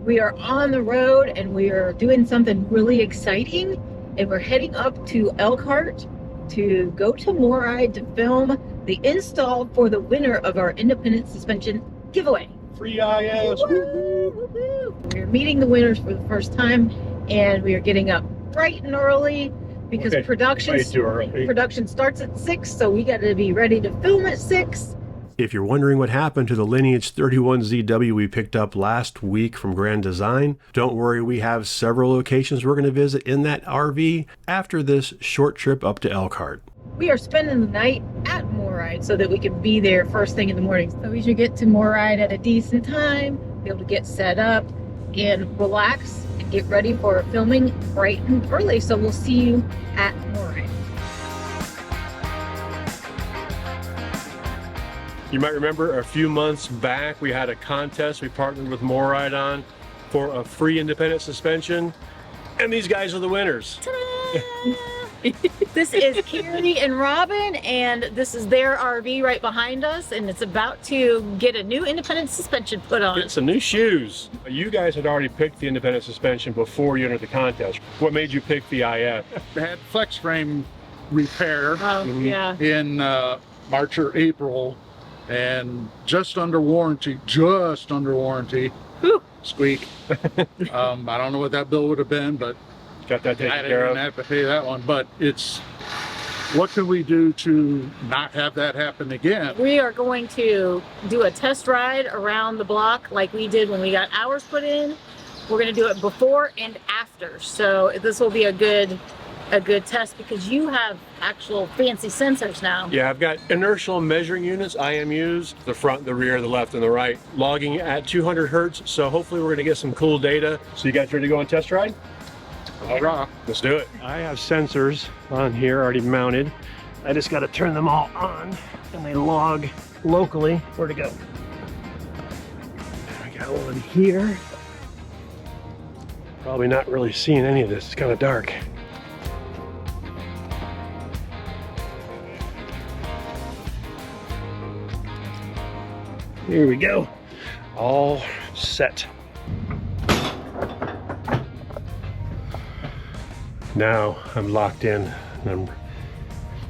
We are on the road and we are doing something really exciting, and we're heading up to Elkhart to go to MORryde to film the install for the winner of our independent suspension giveaway. Free IS. We're meeting the winners for the first time, and we are getting up bright and early because production starts at 6, so we got to be ready to film at 6. If you're wondering what happened to the Lineage 31ZW we picked up last week from Grand Design, don't worry, we have several locations we're going to visit in that RV after this short trip up to Elkhart. We are spending the night at MORryde so that we can be there first thing in the morning. So we should get to MORryde at a decent time, be able to get set up and relax and get ready for filming bright and early. So we'll see you at MORryde. You might remember a few months back we had a contest we partnered with MORryde on for a free independent suspension, and these guys are the winners. This is Carrie and Robin, and this is their RV right behind us, and it's about to get a new independent suspension put on. Get some new shoes. You guys had already picked the independent suspension before you entered the contest. What made you pick the IF? I had flex frame repair Yeah. in March or April, and just under warranty. Whew. Squeak. I don't know what that bill would have been, but Got that taken I care didn't of? have to pay that one. But it's, what can we do to not have that happen again? We are going to do a test ride around the block like we did when we got ours put in. We're going to do it before and after. So this will be a good test because you have actual fancy sensors now. Yeah, I've got inertial measuring units, IMUs, the front, the rear, the left, and the right, logging at 200 hertz. So hopefully we're going to get some cool data. So you guys ready to go on test ride? All right. Let's do it. I have sensors on here already mounted. I just got to turn them all on and they log locally. Where to go? I got one here. Probably not really seeing any of this. It's kind of dark. Here we go. All set. Now I'm locked in and I'm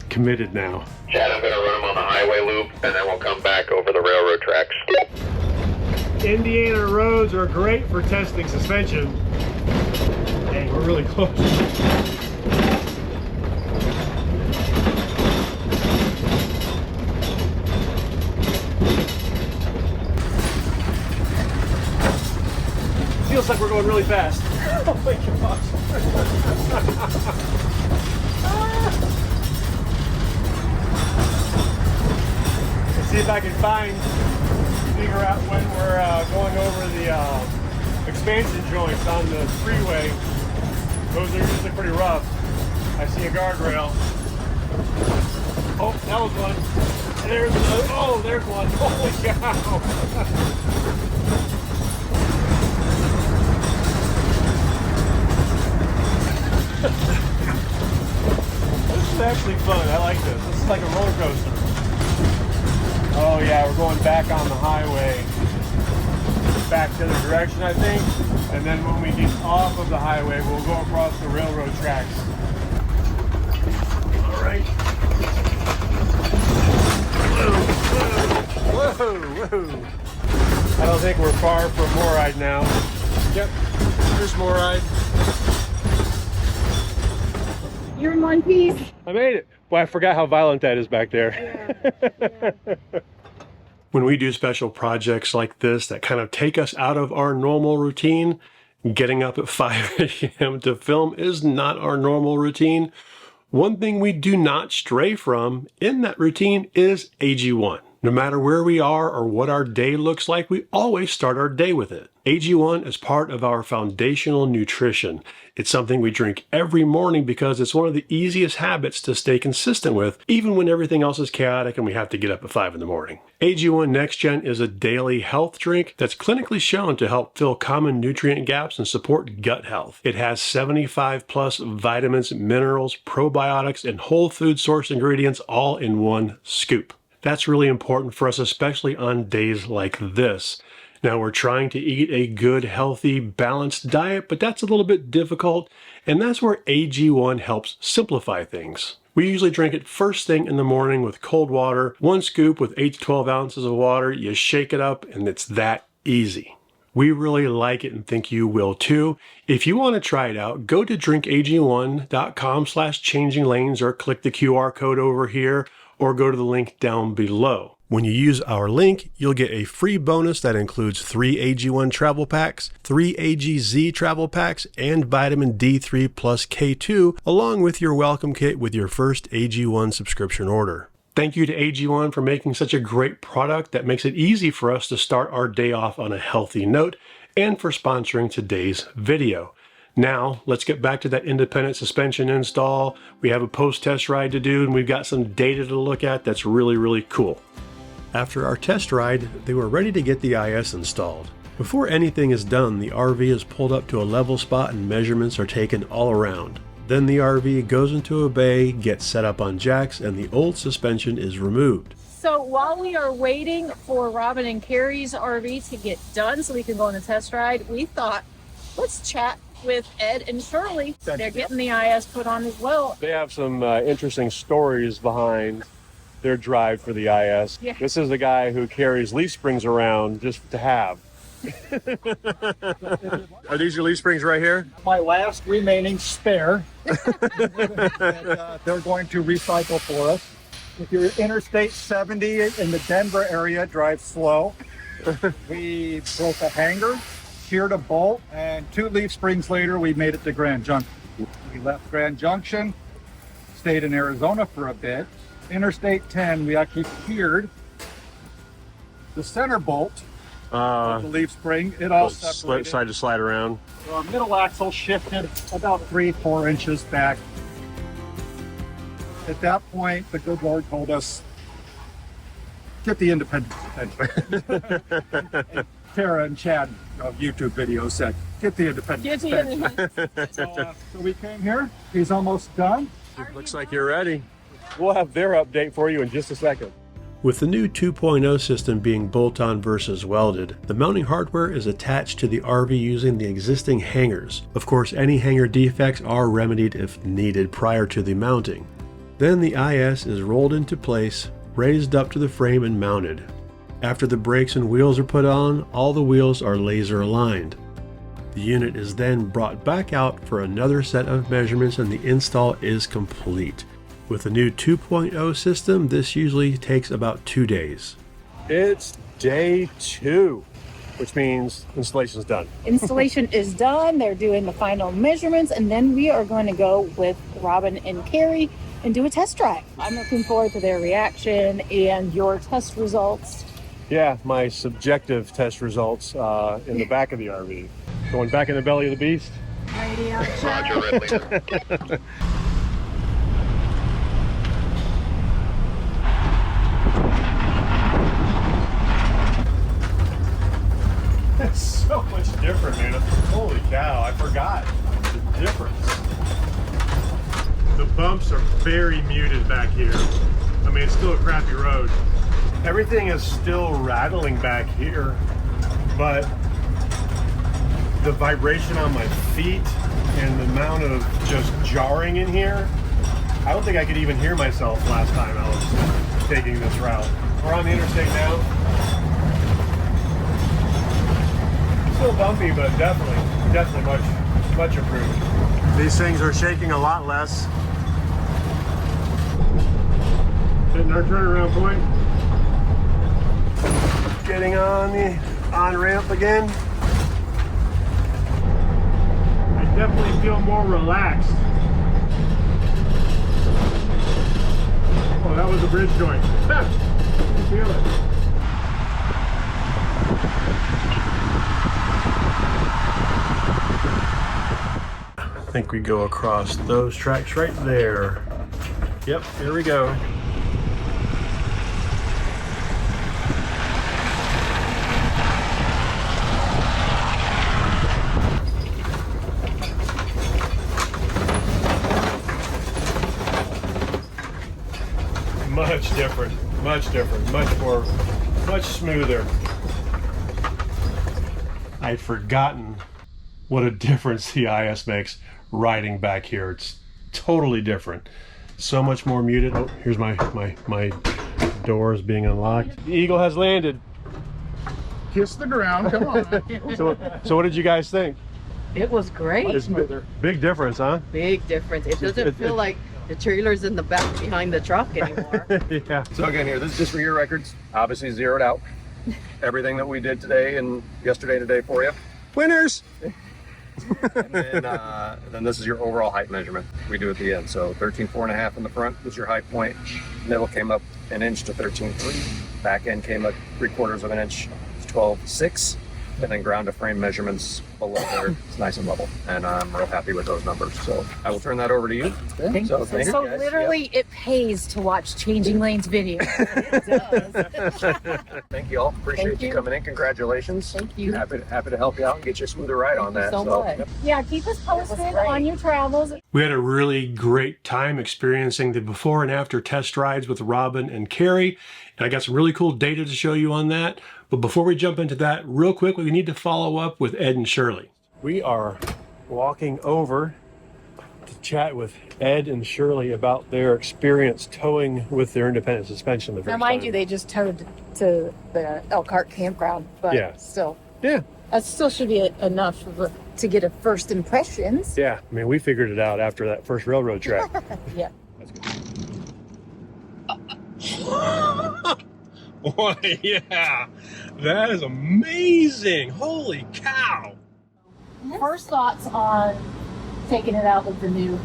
committed now. Chad, I'm going to run them on the highway loop and then we'll come back over the railroad tracks. Indiana roads are great for testing suspension. Dang, we're really close. Feels like we're going really fast. Oh my gosh. Let's see if I can figure out when we're going over the expansion joints on the freeway. Those are usually pretty rough. I see a guardrail. Oh, that was one. There's another. Oh, there's one. Holy cow. This is actually fun. I like this. This is like a roller coaster. Oh yeah, we're going back on the highway. Back to the direction, I think. And then when we get off of the highway, we'll go across the railroad tracks. All right. Whoa, whoa, whoa. I don't think we're far from MORryde now. Yep, here's MORryde. You're in one piece. I made it. Boy, I forgot how violent that is back there. Yeah. When we do special projects like this that kind of take us out of our normal routine, getting up at 5 a.m. to film is not our normal routine. One thing we do not stray from in that routine is AG1. No matter where we are or what our day looks like, we always start our day with it. AG1 is part of our foundational nutrition. It's something we drink every morning because it's one of the easiest habits to stay consistent with, even when everything else is chaotic and we have to get up at 5 in the morning. AG1 Next Gen is a daily health drink that's clinically shown to help fill common nutrient gaps and support gut health. It has 75 plus vitamins, minerals, probiotics, and whole food source ingredients all in one scoop. That's really important for us, especially on days like this. Now, we're trying to eat a good, healthy, balanced diet, but that's a little bit difficult, and that's where AG1 helps simplify things. We usually drink it first thing in the morning with cold water, 1 scoop with 8 to 12 ounces of water. You shake it up, and it's that easy. We really like it and think you will too. If you want to try it out, go to drinkag1.com/changinglanes or click the QR code over here or go to the link down below. When you use our link, you'll get a free bonus that includes 3 AG1 travel packs, 3 AGZ travel packs, and vitamin D3 plus K2, along with your welcome kit with your first AG1 subscription order. Thank you to AG1 for making such a great product that makes it easy for us to start our day off on a healthy note, and for sponsoring today's video. Now, let's get back to that independent suspension install. We have a post-test ride to do, and we've got some data to look at that's really, really cool. After our test ride, they were ready to get the IS installed. Before anything is done, the RV is pulled up to a level spot and measurements are taken all around. Then the RV goes into a bay, gets set up on jacks, and the old suspension is removed. So while we are waiting for Robin and Carrie's RV to get done so we can go on the test ride, we thought, let's chat with Ed and Shirley. They're getting the IS put on as well. They have some interesting stories behind their drive for the IS. Yeah. This is the guy who carries leaf springs around just to have. Are these your leaf springs right here? My last remaining spare that they're going to recycle for us. If you're Interstate 70 in the Denver area, drive slow. We broke a hanger, sheared a bolt, and 2 leaf springs later, we made it to Grand Junction. We left Grand Junction, stayed in Arizona for a bit. Interstate 10, we actually sheared the center bolt of the leaf spring. It all separated. Side to slide around. So our middle axle shifted about 3-4 inches back. At that point, the good Lord told us, get the independent suspension. And Tara and Chad of YouTube videos said, get the independent suspension. So we came here. He's almost done. Looks like you're ready. We'll have their update for you in just a second. With the new 2.0 system being bolt-on versus welded, the mounting hardware is attached to the RV using the existing hangers. Of course, any hanger defects are remedied if needed prior to the mounting. Then the IS is rolled into place, raised up to the frame and mounted. After the brakes and wheels are put on, all the wheels are laser aligned. The unit is then brought back out for another set of measurements and the install is complete. With the new 2.0 system, this usually takes about 2 days. It's day 2, which means installation's done. Installation is done. They're doing the final measurements, and then we are going to go with Robin and Carrie and do a test drive. I'm looking forward to their reaction and your test results. Yeah, my subjective test results in the back of the RV. Going back in the belly of the beast. Radio Roger, Red Leader. It's so much different, man. Holy cow, I forgot the difference. The bumps are very muted back here. I mean, it's still a crappy road. Everything is still rattling back here, but the vibration on my feet and the amount of just jarring in here, I don't think I could even hear myself last time I was taking this route. We're on the interstate now. Still bumpy, but definitely much improved. These things are shaking a lot less. Hitting our turnaround point. Getting on the on-ramp again. I definitely feel more relaxed. Oh, that was a bridge joint. I can feel it. I think we go across those tracks right there. Yep, here we go. Much different, much smoother. I'd forgotten what a difference the IS makes riding back here. It's totally different. So much more muted. Oh, here's my doors being unlocked. The Eagle has landed. Kiss the ground, come on. So what did you guys think? It was great. It's big difference, huh? Big difference. It doesn't feel like the trailer's in the back behind the truck anymore. Yeah. So again, here, this is just for your records. Obviously zeroed out everything that we did today and yesterday and today for you. Winners! And then this is your overall height measurement we do at the end. So 13.4.5 in the front was your high point. Middle came up an inch to 13.3. Back end came up 3/4 of an inch to 12.6. And then ground to frame measurements below there. It's nice and level. And I'm real happy with those numbers. So I will turn that over to you. Thank you. Thank So you guys. literally, it pays to watch Changing Lanes video. It does. Thank you all. Appreciate Thank you you. coming in. Congratulations. Thank you. Happy to help you out and get you a smoother ride on that. So much. Yeah, keep us posted great. on your travels. We had a really great time experiencing the before and after test rides with Robin and Carrie, and I got some really cool data to show you on that. But before we jump into that, real quick, we need to follow up with Ed and Shirley. We are walking over to chat with Ed and Shirley about their experience towing with their independent suspension the first Now, mind time. you, they just towed to the Elkhart campground, but Yeah. still, Yeah, that still should be enough to get a first impressions. yeah. I mean, we figured it out after that first railroad track. Yeah. Boy, yeah, that is amazing. Holy cow. First thoughts on taking it out with the new.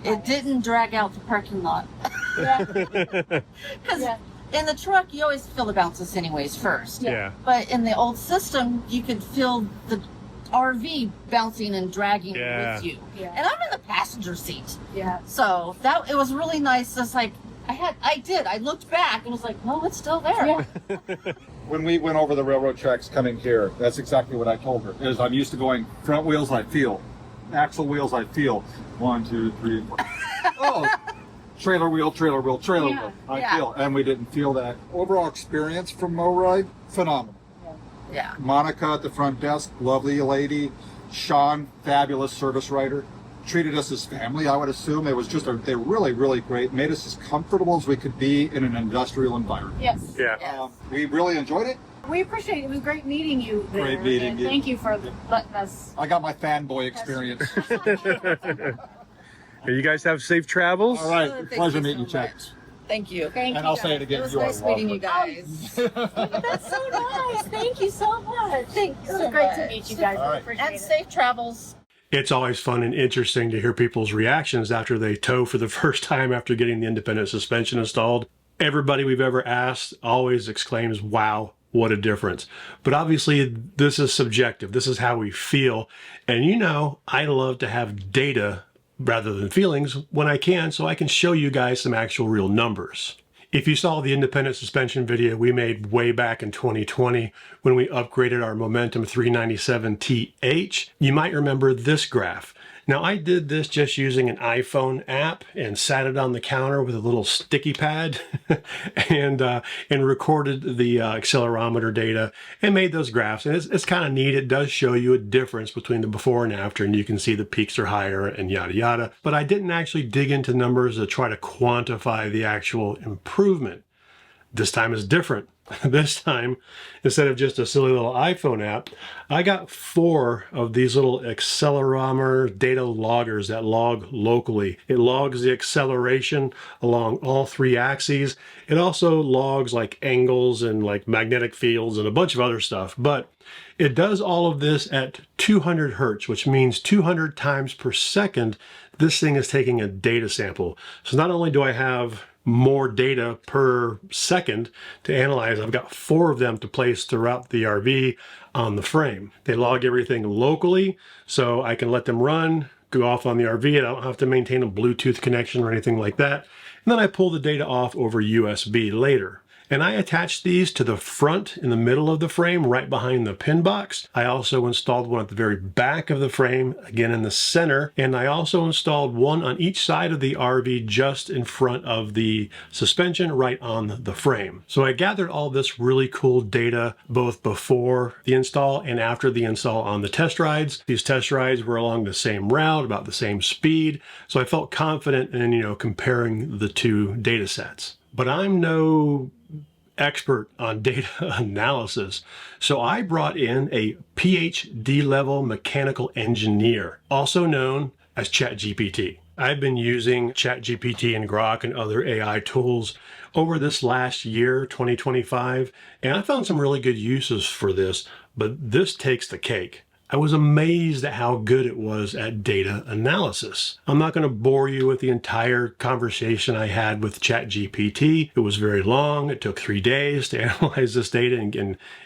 It didn't drag out the parking lot. Yeah. Because Yeah. in the truck, you always feel the bounces anyways first. Yeah. But in the old system, you could feel the RV bouncing and dragging Yeah. with you. Yeah. And I'm in the passenger seat. Yeah. So it was really nice. It's like, I looked back and was like, no, it's still there. Yeah. When we went over the railroad tracks coming here, that's exactly what I told her. Is I'm used to going front wheels, I feel. Axle wheels, I feel. 1, 2, 3, 4. Oh, trailer wheel, trailer wheel, trailer Yeah, wheel. I yeah. feel. And we didn't feel that. Overall experience from MORryde, phenomenal. Yeah. Monica at the front desk, lovely lady. Sean, fabulous service writer. Treated us as family, I would assume. It was just, they're really, really great. Made us as comfortable as we could be in an industrial environment. Yes. Yeah. Yes. We really enjoyed it. We appreciate it. It was great meeting you there. Great meeting and you. Thank you for letting us. I got my fanboy experience. You guys have safe travels? All right, Thank pleasure you meeting so you, Chad. much. Thank you. Thank And you. I'll say it guys. again. It was you are nice meeting you welcome. guys. That's so nice. Thank you so much. Thank you It was so great much. to meet you guys. All I right. appreciate And it. safe travels. It's always fun and interesting to hear people's reactions after they tow for the first time after getting the independent suspension installed. Everybody we've ever asked always exclaims, wow, what a difference. But obviously, this is subjective. This is how we feel. And you know, I love to have data rather than feelings when I can, so I can show you guys some actual real numbers. If you saw the independent suspension video we made way back in 2020 when we upgraded our Momentum 397TH, you might remember this graph. Now I did this just using an iPhone app and sat it on the counter with a little sticky pad and recorded the accelerometer data and made those graphs. And it's kind of neat. It does show you a difference between the before and after, and you can see the peaks are higher and yada yada. But I didn't actually dig into numbers to try to quantify the actual improvement. This time is different. This time, instead of just a silly little iPhone app, I got 4 of these little accelerometer data loggers that log locally. It logs the acceleration along all 3 axes. It also logs like angles and like magnetic fields and a bunch of other stuff. But it does all of this at 200 hertz, which means 200 times per second. This thing is taking a data sample. So not only do I have more data per second to analyze, I've got 4 of them to place throughout the RV on the frame. They log everything locally, so I can let them run, go off on the RV, and I don't have to maintain a Bluetooth connection or anything like that. And then I pull the data off over USB later. And I attached these to the front in the middle of the frame, right behind the pin box. I also installed one at the very back of the frame, again in the center. And I also installed one on each side of the RV just in front of the suspension, right on the frame. So I gathered all this really cool data both before the install and after the install on the test rides. These test rides were along the same route, about the same speed. So I felt confident in, comparing the two data sets. But I'm no expert on data analysis. So I brought in a PhD level mechanical engineer, also known as ChatGPT. I've been using ChatGPT and Grok and other AI tools over this last year, 2025, and I found some really good uses for this, but this takes the cake. I was amazed at how good it was at data analysis. I'm not going to bore you with the entire conversation I had with ChatGPT. It was very long. It took 3 days to analyze this data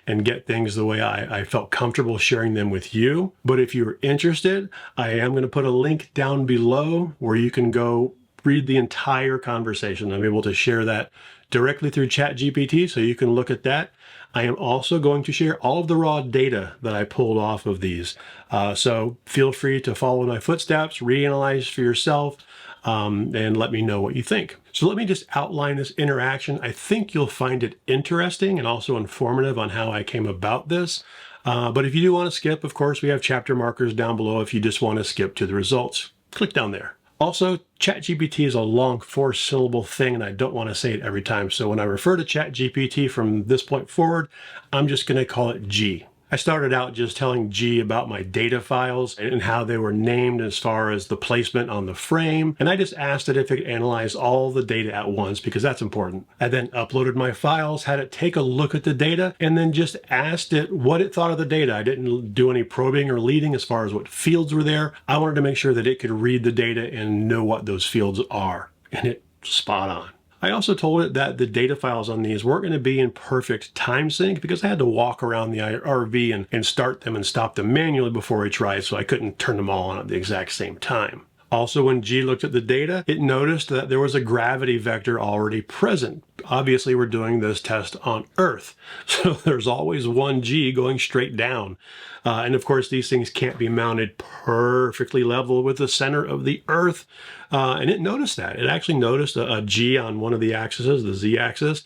and get things the way I felt comfortable sharing them with you. But if you're interested, I am going to put a link down below where you can go read the entire conversation. I'm able to share that directly through ChatGPT, so you can look at that. I am also going to share all of the raw data that I pulled off of these. So feel free to follow my footsteps, reanalyze for yourself, and let me know what you think. So let me just outline this interaction. I think you'll find it interesting and also informative on how I came about this. But if you do want to skip, of course, we have chapter markers down below if you just want to skip to the results. Click down there. Also, ChatGPT is a long 4-syllable thing, and I don't want to say it every time. So when I refer to ChatGPT from this point forward, I'm just going to call it G. I started out just telling G about my data files and how they were named as far as the placement on the frame. And I just asked it if it could analyze all the data at once, because that's important. I then uploaded my files, had it take a look at the data, and then just asked it what it thought of the data. I didn't do any probing or leading as far as what fields were there. I wanted to make sure that it could read the data and know what those fields are. And it's spot on. I also told it that the data files on these weren't going to be in perfect time sync because I had to walk around the RV and start them and stop them manually before each ride, so I couldn't turn them all on at the exact same time. Also, when G looked at the data, it noticed that there was a gravity vector already present. Obviously, we're doing this test on Earth, so there's always one G going straight down. And of course, these things can't be mounted perfectly level with the center of the Earth. And it noticed that. It actually noticed a G on one of the axes, the Z-axis,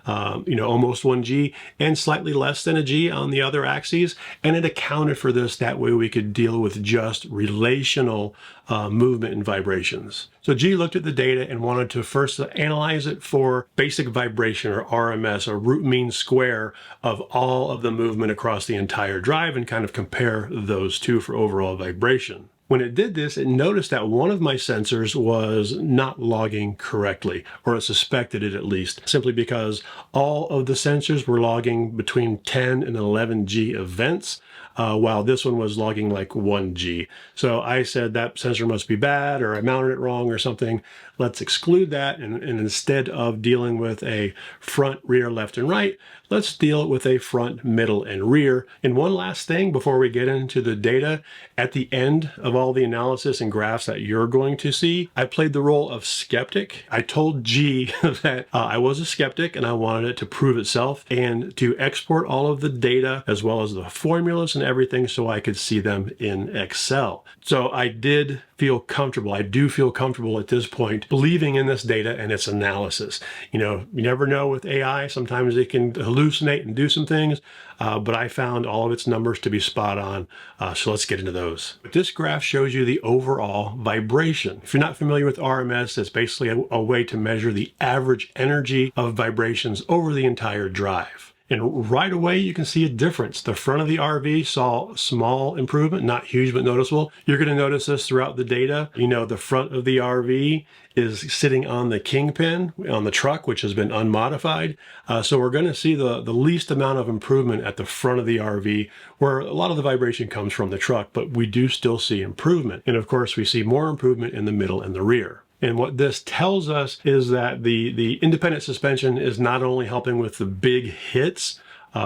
almost 1 G, and slightly less than a G on the other axes. And it accounted for this. That way we could deal with just relational movement and vibrations. So G looked at the data and wanted to first analyze it for basic vibration, or RMS, or root mean square of all of the movement across the entire drive, and kind of compare those two for overall vibration. When it did this, it noticed that one of my sensors was not logging correctly, or it suspected it at least, simply because all of the sensors were logging between 10 and 11 G events, while this one was logging like 1 G. So I said that sensor must be bad, or I mounted it wrong or something. Let's exclude that, and instead of dealing with a front, rear, left, and right, let's deal with a front, middle, and rear. And one last thing before we get into the data, at the end of all the analysis and graphs that you're going to see, I played the role of skeptic. I told G that I was a skeptic and I wanted it to prove itself and to export all of the data as well as the formulas and everything so I could see them in Excel. So I did feel comfortable. I do feel comfortable at this point believing in this data and its analysis. You never know with AI. Sometimes it can hallucinate and do some things, but I found all of its numbers to be spot on. So let's get into those. But this graph shows you the overall vibration. If you're not familiar with RMS, it's basically a way to measure the average energy of vibrations over the entire drive. And right away, you can see a difference. The front of the RV saw small improvement, not huge, but noticeable. You're going to notice this throughout the data. The front of the RV is sitting on the kingpin on the truck, which has been unmodified. So we're going to see the least amount of improvement at the front of the RV, where a lot of the vibration comes from the truck, but we do still see improvement. And of course, we see more improvement in the middle and the rear. And what this tells us is that the independent suspension is not only helping with the big hits,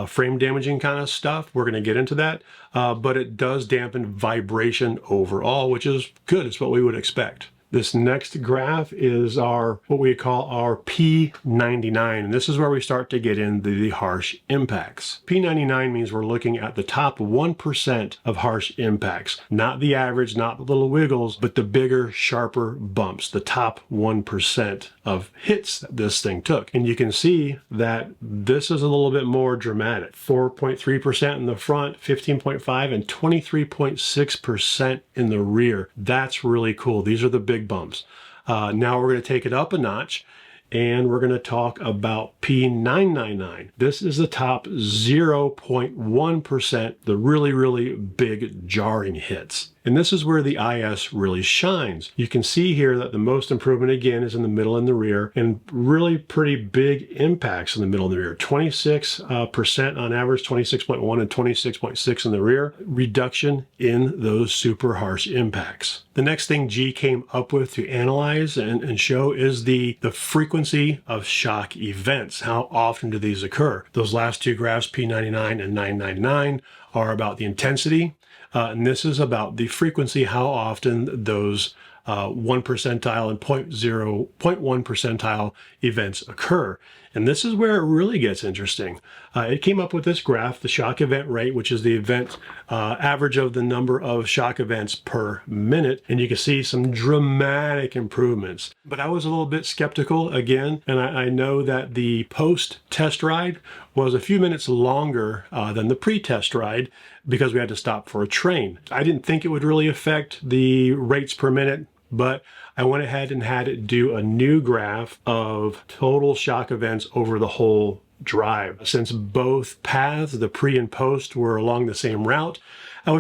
frame damaging kind of stuff, we're going to get into that, but it does dampen vibration overall, which is good. It's what we would expect. This next graph is what we call our P99, and this is where we start to get into the harsh impacts. P99 means we're looking at the top 1% of harsh impacts, not the average, not the little wiggles, but the bigger, sharper bumps, the top 1% of hits that this thing took. And you can see that this is a little bit more dramatic. 4.3% in the front, 15.5, and 23.6% in the rear. That's really cool. These are the big bumps. Now we're going to take it up a notch, and we're going to talk about P999. This is the top 0.1%, the really, really big jarring hits. And this is where the IS really shines. You can see here that the most improvement again is in the middle and the rear, and really pretty big impacts in the middle and the rear. 26% on average, 26.1 and 26.6 in the rear. Reduction in those super harsh impacts. The next thing G came up with to analyze and show is the frequency of shock events. How often do these occur? Those last two graphs, P99 and 999, are about the intensity. And this is about the frequency, how often those 1 percentile and 0.1 percentile events occur. And this is where it really gets interesting. It came up with this graph, the shock event rate, which is the event average of the number of shock events per minute. And you can see some dramatic improvements. But I was a little bit skeptical again, and I know that the post-test ride was a few minutes longer than the pre-test ride because we had to stop for a train. I didn't think it would really affect the rates per minute, but I went ahead and had it do a new graph of total shock events over the whole drive. Since both paths, the pre and post, were along the same route, I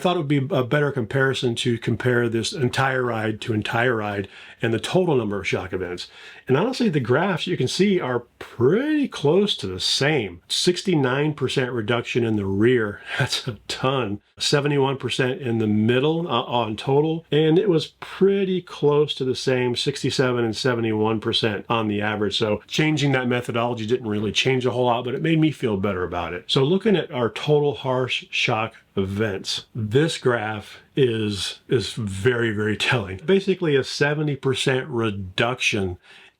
thought it would be a better comparison to compare this entire ride to entire ride and the total number of shock events. And honestly, the graphs you can see are pretty close to the same. 69% reduction in the rear, that's a ton. 71% in the middle on total, and it was pretty close to the same, 67 and 71% on the average. So changing that methodology didn't really change a whole lot, but it made me feel better about it. So looking at our total harsh shock events, this graph is very, very telling. Basically a 70% reduction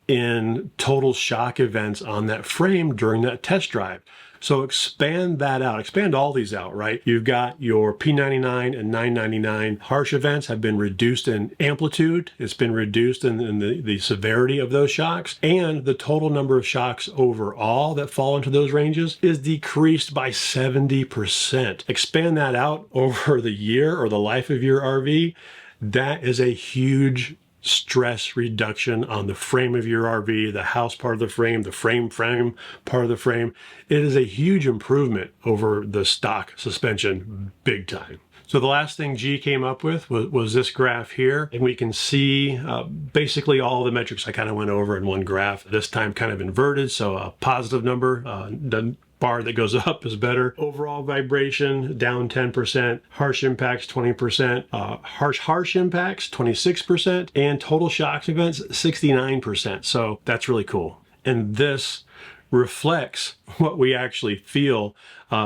in total shock events on that frame during that test drive. So expand that out, expand all these out, right? You've got your P99 and 999 harsh events have been reduced in amplitude. It's been reduced in the severity of those shocks, and the total number of shocks overall that fall into those ranges is decreased by 70%. Expand that out over the year or the life of your RV. That is a huge stress reduction on the frame of your RV, the house part of the frame part of the frame. It is a huge improvement over the stock suspension, big time. So the last thing G came up with was this graph here, and we can see basically all the metrics I kind of went over in one graph, this time kind of inverted, so a positive number, the bar that goes up is better. Overall vibration down 10%, harsh impacts 20%, harsh impacts 26%, and total shock events 69%. So that's really cool. And this reflects what we actually feel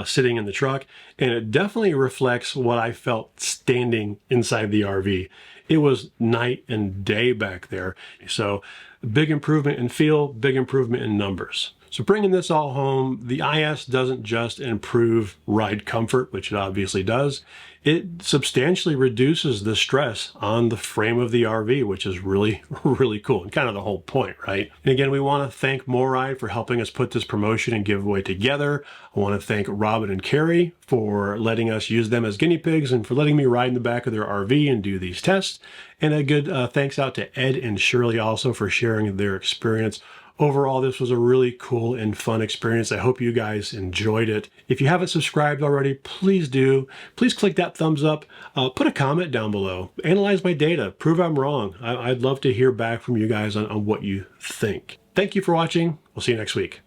sitting in the truck, and it definitely reflects what I felt standing inside the RV. It was night and day back there. So big improvement in feel, big improvement in numbers. So bringing this all home, the IS doesn't just improve ride comfort, which it obviously does. It substantially reduces the stress on the frame of the RV, which is really, really cool and kind of the whole point, right? And again, we want to thank MORryde for helping us put this promotion and giveaway together. I want to thank Robin and Carrie for letting us use them as guinea pigs and for letting me ride in the back of their RV and do these tests. And a good thanks out to Ed and Shirley also for sharing their experience. Overall, this was a really cool and fun experience. I hope you guys enjoyed it. If you haven't subscribed already, please do. Please click that thumbs up. Put a comment down below. Analyze my data. Prove I'm wrong. I'd love to hear back from you guys on what you think. Thank you for watching. We'll see you next week.